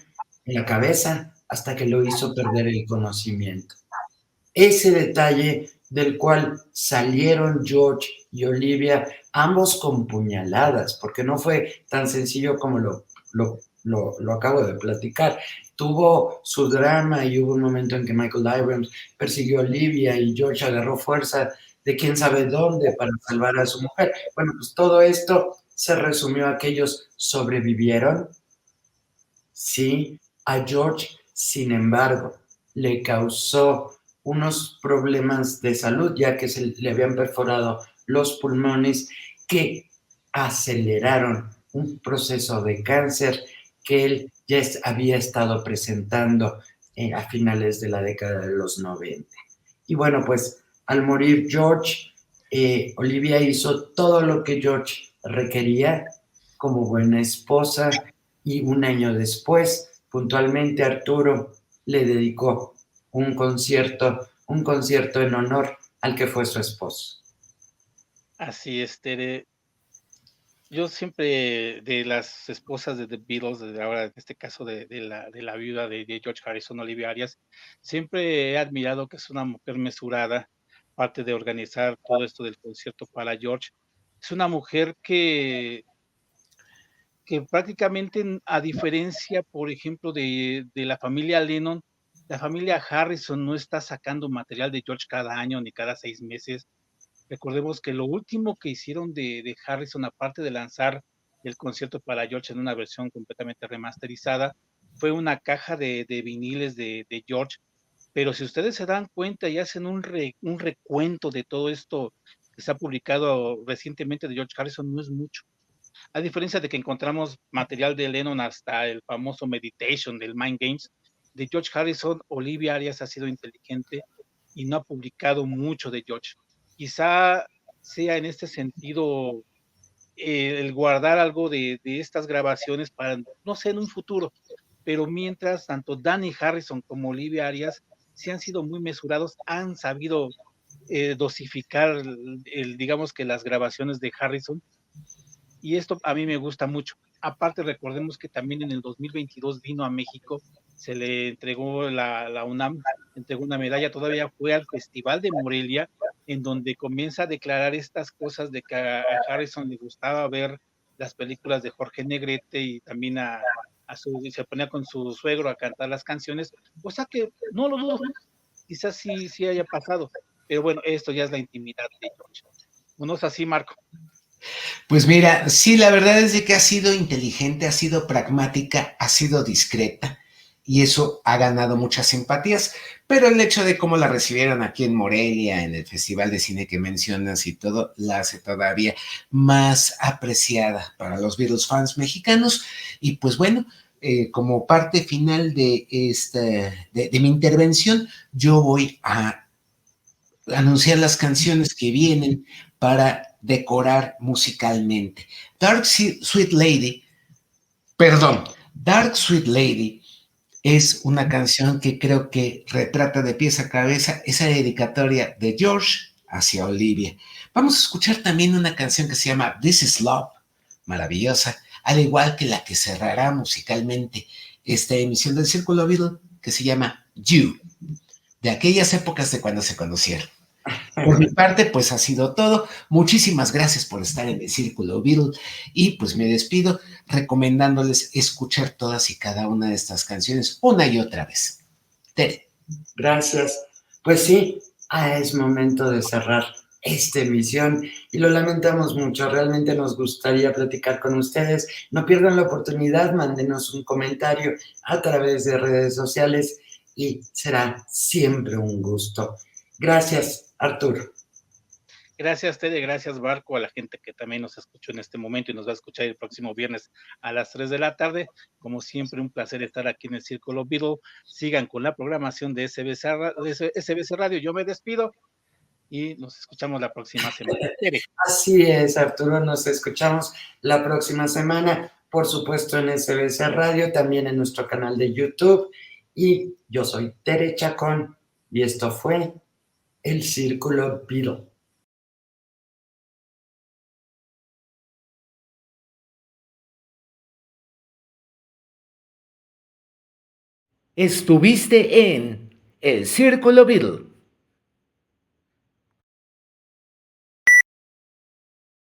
en la cabeza hasta que lo hizo perder el conocimiento. Ese detalle del cual salieron George y Olivia, ambos con puñaladas, porque no fue tan sencillo como lo acabo de platicar. Tuvo su drama y hubo un momento en que Michael Abrams persiguió a Olivia y George agarró fuerza de quién sabe dónde para salvar a su mujer. Bueno, pues todo esto se resumió a que ellos sobrevivieron. Sí, a George, sin embargo, le causó unos problemas de salud, ya que le habían perforado los pulmones que aceleraron un proceso de cáncer que él ya había estado presentando a finales de la década de los 90. Y bueno, pues al morir George, Olivia hizo todo lo que George requería como buena esposa, y un año después, puntualmente, Arturo le dedicó un concierto en honor al que fue su esposo. Así es, Tere. Yo siempre, de las esposas de The Beatles, de ahora, en este caso de la viuda de George Harrison, Olivia Arias, siempre he admirado que es una mujer mesurada, parte de organizar todo esto del concierto para George. Es una mujer que prácticamente, a diferencia, por ejemplo, de la familia Lennon, la familia Harrison no está sacando material de George cada año ni cada 6 meses. Recordemos que lo último que hicieron de Harrison, aparte de lanzar el concierto para George en una versión completamente remasterizada, fue una caja de viniles de George. Pero si ustedes se dan cuenta y hacen un recuento de todo esto que se ha publicado recientemente de George Harrison, no es mucho. A diferencia de que encontramos material de Lennon hasta el famoso Meditation del Mind Games, de George Harrison, Olivia Arias ha sido inteligente y no ha publicado mucho de George. Quizá sea en este sentido el guardar algo de estas grabaciones para, no sé, en un futuro, pero mientras tanto Danny Harrison como Olivia Arias sí han sido muy mesurados, han sabido dosificar digamos que las grabaciones de Harrison, y esto a mí me gusta mucho. Aparte, recordemos que también en el 2022 vino a México, se le entregó la UNAM, entregó una medalla, todavía fue al Festival de Morelia, en donde comienza a declarar estas cosas de que a Harrison le gustaba ver las películas de Jorge Negrete y también se ponía con su suegro a cantar las canciones, o sea que no lo dudo, quizás sí haya pasado, pero bueno, esto ya es la intimidad de George. ¿No es así, Marco? Pues mira, sí, la verdad es de que ha sido inteligente, ha sido pragmática, ha sido discreta y eso ha ganado muchas simpatías, pero el hecho de cómo la recibieron aquí en Morelia, en el Festival de Cine que mencionas y todo, la hace todavía más apreciada para los Beatles fans mexicanos. Y pues bueno, como parte final de mi intervención, yo voy a anunciar las canciones que vienen para decorar musicalmente. Sweet Lady, perdón, Dark Sweet Lady es una canción que creo que retrata de pies a cabeza esa dedicatoria de George hacia Olivia. Vamos a escuchar también una canción que se llama This Is Love, maravillosa, al igual que la que cerrará musicalmente esta emisión del Círculo Beatle, que se llama You, de aquellas épocas de cuando se conocieron. Por mi parte, pues ha sido todo. Muchísimas gracias por estar en el Círculo Beatle y pues me despido recomendándoles escuchar todas y cada una de estas canciones una y otra vez. Tere. Gracias. Pues sí, es momento de cerrar esta emisión y lo lamentamos mucho. Realmente nos gustaría platicar con ustedes. No pierdan la oportunidad, mándenos un comentario a través de redes sociales y será siempre un gusto. Gracias, Arturo. Gracias, Tere, gracias, Barco, a la gente que también nos escuchó en este momento y nos va a escuchar el próximo viernes a las 3 de la tarde. Como siempre, un placer estar aquí en el Círculo Beatle. Sigan con la programación de SBC Radio. Yo me despido y nos escuchamos la próxima semana. Tere. Así es, Arturo, nos escuchamos la próxima semana, por supuesto en SBC Radio, también en nuestro canal de YouTube. Y yo soy Tere Chacón y esto fue El Círculo Beatle. Estuviste en El Círculo Beatle.